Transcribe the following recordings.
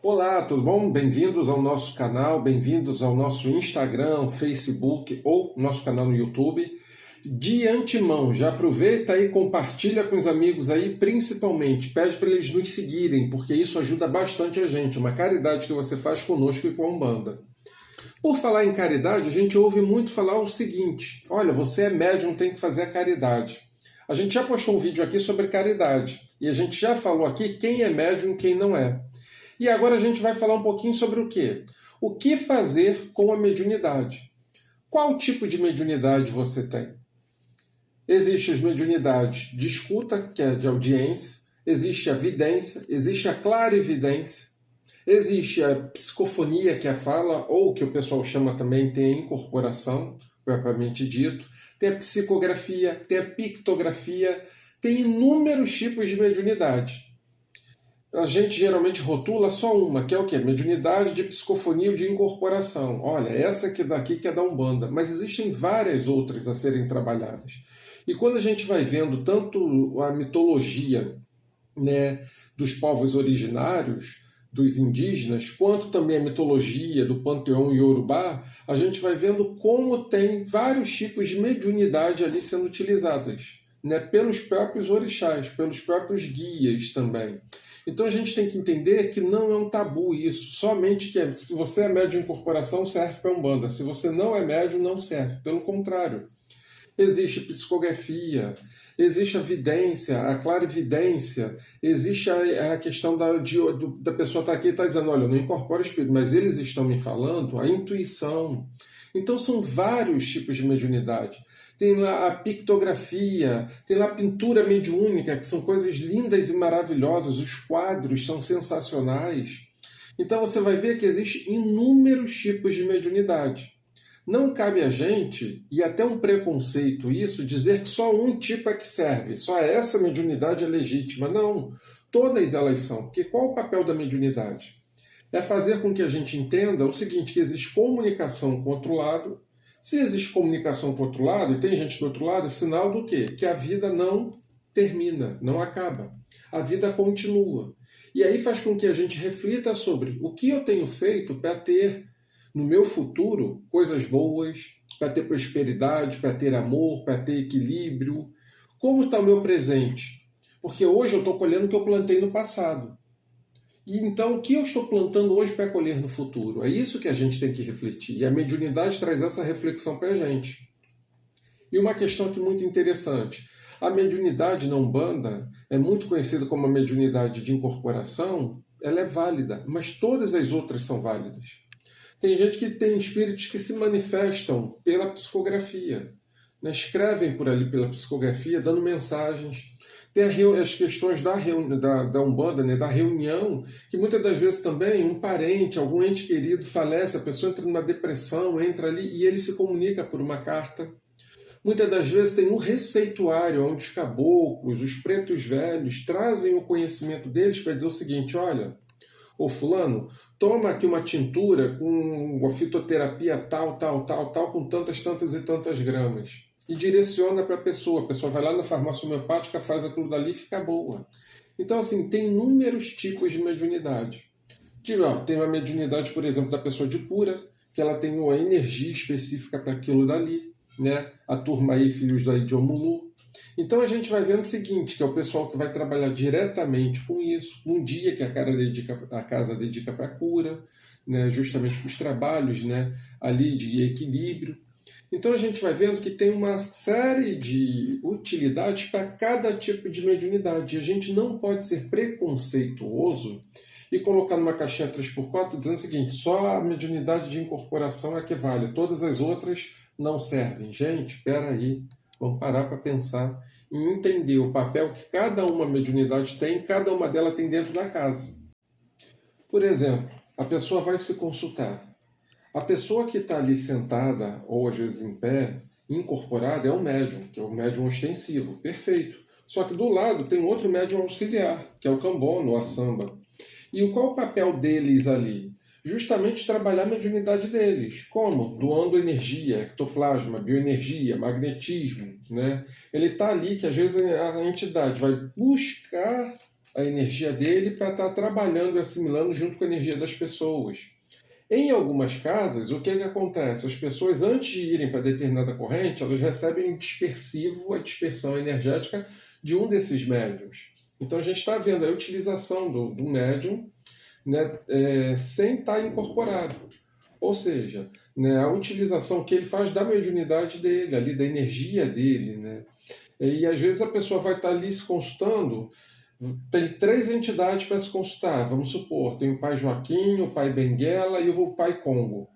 Olá, tudo bom? Bem-vindos ao nosso canal, bem-vindos ao nosso Instagram, Facebook ou nosso canal no YouTube. De antemão, já aproveita e compartilha com os amigos aí, principalmente, pede para eles nos seguirem, porque isso ajuda bastante a gente, uma caridade que você faz conosco e com a Umbanda. Por falar em caridade, a gente ouve muito falar o seguinte: olha, você é médium, tem que fazer a caridade. A gente já postou um vídeo aqui sobre caridade, e a gente já falou aqui quem é médium e quem não é. E agora a gente vai falar um pouquinho sobre o quê? O que fazer com a mediunidade? Qual tipo de mediunidade você tem? Existem as mediunidades de escuta, que é de audiência, existe a vidência, existe a clarividência, existe a psicofonia, que é a fala, ou que o pessoal chama também, tem a incorporação, propriamente dito, tem a psicografia, tem a pictografia, tem inúmeros tipos de mediunidade. A gente geralmente rotula só uma, que é o quê? Mediunidade de psicofonia ou de incorporação. Olha, essa aqui daqui que é da Umbanda, mas existem várias outras a serem trabalhadas. E quando a gente vai vendo tanto a mitologia, né, dos povos originários, dos indígenas, quanto também a mitologia do panteão iorubá, a gente vai vendo como tem vários tipos de mediunidade ali sendo utilizadas, né, pelos próprios orixás, pelos próprios guias também. Então a gente tem que entender que não é um tabu isso, somente que se você é médium de incorporação, serve para a Umbanda. Se você não é médium, não serve. Pelo contrário, existe psicografia, existe a vidência, a clarividência, existe a questão da pessoa estar aqui e estar dizendo, olha, eu não incorporo o espírito, mas eles estão me falando, a intuição. Então são vários tipos de mediunidade. Tem lá a pictografia, tem lá a pintura mediúnica, que são coisas lindas e maravilhosas, os quadros são sensacionais. Então você vai ver que existem inúmeros tipos de mediunidade. Não cabe a gente, e até um preconceito isso, dizer que só um tipo é que serve, só essa mediunidade é legítima. Não, todas elas são. Porque qual o papel da mediunidade? É fazer com que a gente entenda o seguinte, que existe comunicação com o outro lado. Se existe comunicação com o outro lado, e tem gente do outro lado, é sinal do quê? Que a vida não termina, não acaba. A vida continua. E aí faz com que a gente reflita sobre o que eu tenho feito para ter no meu futuro coisas boas, para ter prosperidade, para ter amor, para ter equilíbrio. Como está o meu presente? Porque hoje eu estou colhendo o que eu plantei no passado. E então, o que eu estou plantando hoje para colher no futuro? É isso que a gente tem que refletir. E a mediunidade traz essa reflexão para a gente. E uma questão aqui muito interessante. A mediunidade na Umbanda é muito conhecida como a mediunidade de incorporação. Ela é válida, mas todas as outras são válidas. Tem gente que tem espíritos que se manifestam pela psicografia, né? Escrevem por ali pela psicografia, dando mensagens. Tem as questões da Umbanda, né? Da reunião, que muitas das vezes também um parente, algum ente querido falece, a pessoa entra numa depressão, entra ali e ele se comunica por uma carta. Muitas das vezes tem um receituário onde os caboclos, os pretos velhos, trazem o conhecimento deles para dizer o seguinte, olha, ô fulano, toma aqui uma tintura com uma fitoterapia tal, com tantas e tantas gramas. E direciona para a pessoa vai lá na farmácia homeopática, faz aquilo dali e fica boa. Então, assim, tem inúmeros tipos de mediunidade. Tem uma mediunidade, por exemplo, da pessoa de cura, que ela tem uma energia específica para aquilo dali, né? A turma aí, filhos daí de Omulu. Então a gente vai vendo o seguinte, que é o pessoal que vai trabalhar diretamente com isso, um dia que a casa dedica para a cura, né, justamente para os trabalhos, né, ali de equilíbrio. Então a gente vai vendo que tem uma série de utilidades para cada tipo de mediunidade. E a gente não pode ser preconceituoso e colocar numa caixinha 3x4 dizendo o seguinte, só a mediunidade de incorporação é que vale, todas as outras não servem. Gente, espera aí. Vamos parar para pensar e entender o papel que cada uma mediunidade tem, cada uma delas tem dentro da casa. Por exemplo, a pessoa vai se consultar. A pessoa que está ali sentada, ou às vezes em pé, incorporada, é um médium, que é o médium ostensivo, perfeito. Só que do lado tem um outro médium auxiliar, que é o cambono, ou a samba. E qual o papel deles ali? Justamente trabalhar a mediunidade deles. Como? Doando energia, ectoplasma, bioenergia, magnetismo. Né? Ele está ali que às vezes a entidade vai buscar a energia dele para estar trabalhando e assimilando junto com a energia das pessoas. Em algumas casas, o que acontece? As pessoas, antes de irem para determinada corrente, elas recebem dispersivo, a dispersão energética de um desses médiums. Então a gente está vendo a utilização do médium, né, sem estar incorporado. Ou seja, né, a utilização que ele faz da mediunidade dele, ali, da energia dele. Né? E às vezes a pessoa vai estar ali se consultando, tem 3 entidades para se consultar, vamos supor, tem o pai Joaquim, o pai Benguela e o pai Congo.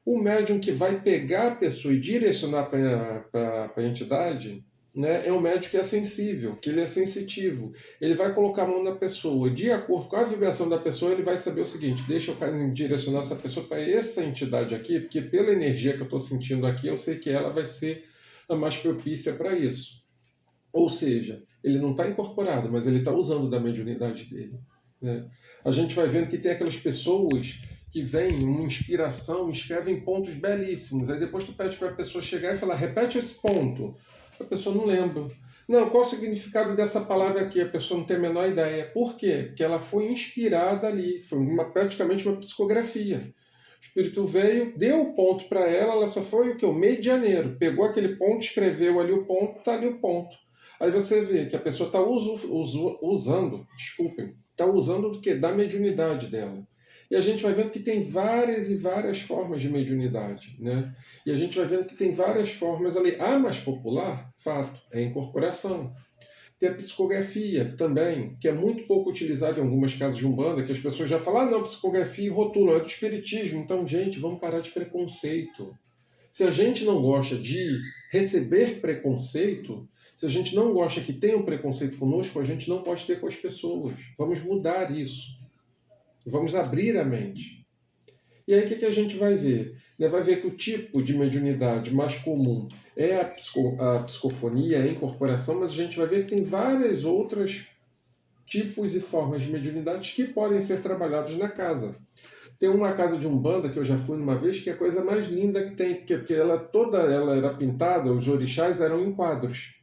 O médium que vai pegar a pessoa e direcionar para a entidade, né, é um médium que é sensível, que ele é sensitivo. Ele vai colocar a mão na pessoa, de acordo com a vibração da pessoa, ele vai saber o seguinte: deixa eu direcionar essa pessoa para essa entidade aqui, porque pela energia que eu estou sentindo aqui, eu sei que ela vai ser a mais propícia para isso. Ou seja, ele não está incorporado, mas ele está usando da mediunidade dele. Né? A gente vai vendo que tem aquelas pessoas que vêm, uma inspiração, escrevem pontos belíssimos. Aí depois tu pede para a pessoa chegar e falar, repete esse ponto. A pessoa não lembra. Não, qual o significado dessa palavra aqui? A pessoa não tem a menor ideia. Por quê? Porque ela foi inspirada ali, foi praticamente uma psicografia. O espírito veio, deu o ponto para ela só foi o que? O medianeiro. Pegou aquele ponto, escreveu ali o ponto, está ali o ponto. Aí você vê que a pessoa está usando, está usando do quê? Da mediunidade dela. E a gente vai vendo que tem várias e várias formas de mediunidade. Né? E a gente vai vendo que tem várias formas ali. A mais popular, fato, é a incorporação. Tem a psicografia também, que é muito pouco utilizada em algumas casas de Umbanda, que as pessoas já falam, não, psicografia e rotulam, é do espiritismo. Então, gente, vamos parar de preconceito. Se a gente não gosta de receber preconceito, se a gente não gosta que tenha um preconceito conosco, a gente não pode ter com as pessoas. Vamos mudar isso. Vamos abrir a mente. E aí o que a gente vai ver? Vai ver que o tipo de mediunidade mais comum é a psicofonia, a incorporação, mas a gente vai ver que tem várias outras tipos e formas de mediunidade que podem ser trabalhados na casa. Tem uma casa de Umbanda que eu já fui uma vez, que é a coisa mais linda que tem, porque ela era pintada, os orixás eram em quadros.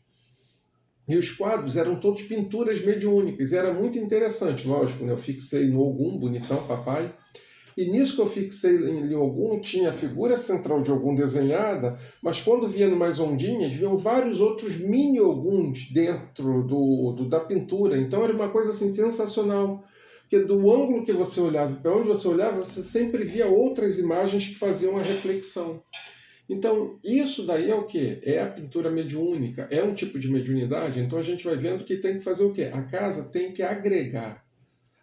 E os quadros eram todos pinturas mediúnicas, e era muito interessante, lógico, né? Eu fixei no Ogum, bonitão, papai, e nisso que eu fixei em Ogum, tinha a figura central de Ogum desenhada, mas quando via mais ondinhas, viam vários outros mini Oguns dentro da pintura, então era uma coisa assim sensacional. Porque do ângulo que você olhava, para onde você olhava, você sempre via outras imagens que faziam a reflexão. Então, isso daí é o quê? É a pintura mediúnica, é um tipo de mediunidade. Então a gente vai vendo que tem que fazer o quê? A casa tem que agregar,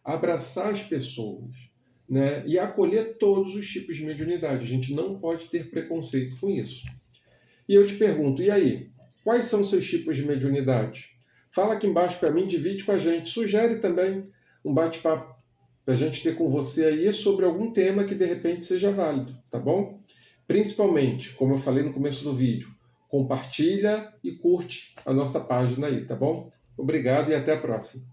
abraçar as pessoas, né? E acolher todos os tipos de mediunidade. A gente não pode ter preconceito com isso. E eu te pergunto, e aí? Quais são os seus tipos de mediunidade? Fala aqui embaixo para mim, divide com a gente. Sugere também um bate-papo para a gente ter com você aí sobre algum tema que de repente seja válido, tá bom? Principalmente, como eu falei no começo do vídeo, compartilha e curte a nossa página aí, tá bom? Obrigado e até a próxima.